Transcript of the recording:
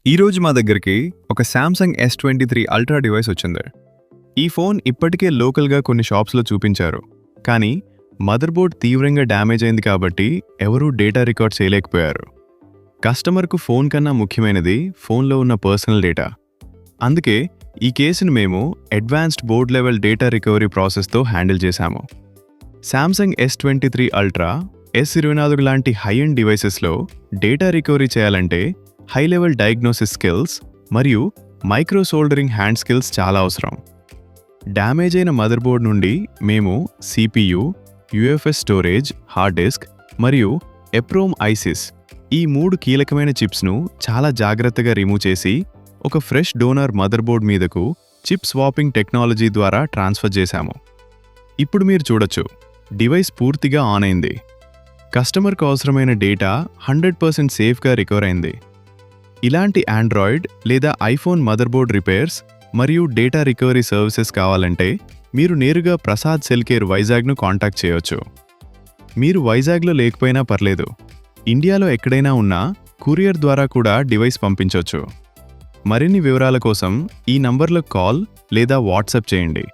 ఈరోజు మా దగ్గరికి ఒక శాంసంగ్ S23 అల్ట్రా డివైస్ వచ్చింది. ఈ ఫోన్ ఇప్పటికే లోకల్గా కొన్ని షాప్స్లో చూపించారు, కానీ మదర్బోర్డ్ తీవ్రంగా డ్యామేజ్ అయింది కాబట్టి ఎవరూ డేటా రికార్డ్ చేయలేకపోయారు. కస్టమర్కు ఫోన్ కన్నా ముఖ్యమైనది ఫోన్లో ఉన్న పర్సనల్ డేటా. అందుకే ఈ కేసును మేము advanced board level data recovery ప్రాసెస్తో హ్యాండిల్ చేశాము. శాంసంగ్ S23 అల్ట్రా, S24 లాంటి హై ఎండ్ డివైసెస్లో డేటా రికవరీ చేయాలంటే హై లెవెల్ డయాగ్నోసిస్ స్కిల్స్ మరియు మైక్రో సోల్డరింగ్ హ్యాండ్ స్కిల్స్ చాలా అవసరం. డ్యామేజ్ అయిన మదర్బోర్డ్ నుండి మేము CPU, UFS storage, hard disk మరియు ఎప్రోమ్ ఐసిస్ ఈ 3 కీలకమైన చిప్స్ను చాలా జాగ్రత్తగా రిమూవ్ చేసి ఒక ఫ్రెష్ డోనర్ మదర్బోర్డ్ మీదకు చిప్ స్వాపింగ్ టెక్నాలజీ ద్వారా ట్రాన్స్ఫర్ చేశాము. ఇప్పుడు మీరు చూడొచ్చు, డివైస్ పూర్తిగా ఆన్ అయింది. కస్టమర్కు అవసరమైన డేటా 100% సేఫ్గా రికవర్ అయింది. ఇలాంటి ఆండ్రాయిడ్ లేదా ఐఫోన్ మదర్బోర్డ్ రిపేర్స్ మరియు డేటా రికవరీ సర్వీసెస్ కావాలంటే మీరు నేరుగా ప్రసాద్ సెల్ కేర్ వైజాగ్ను కాంటాక్ట్ చేయొచ్చు. మీరు వైజాగ్లో లేకపోయినా పర్లేదు, ఇండియాలో ఎక్కడైనా ఉన్నా కొరియర్ ద్వారా కూడా డివైస్ పంపించొచ్చు. మరిన్ని వివరాల కోసం ఈ నంబర్లకు కాల్ లేదా వాట్సాప్ చేయండి.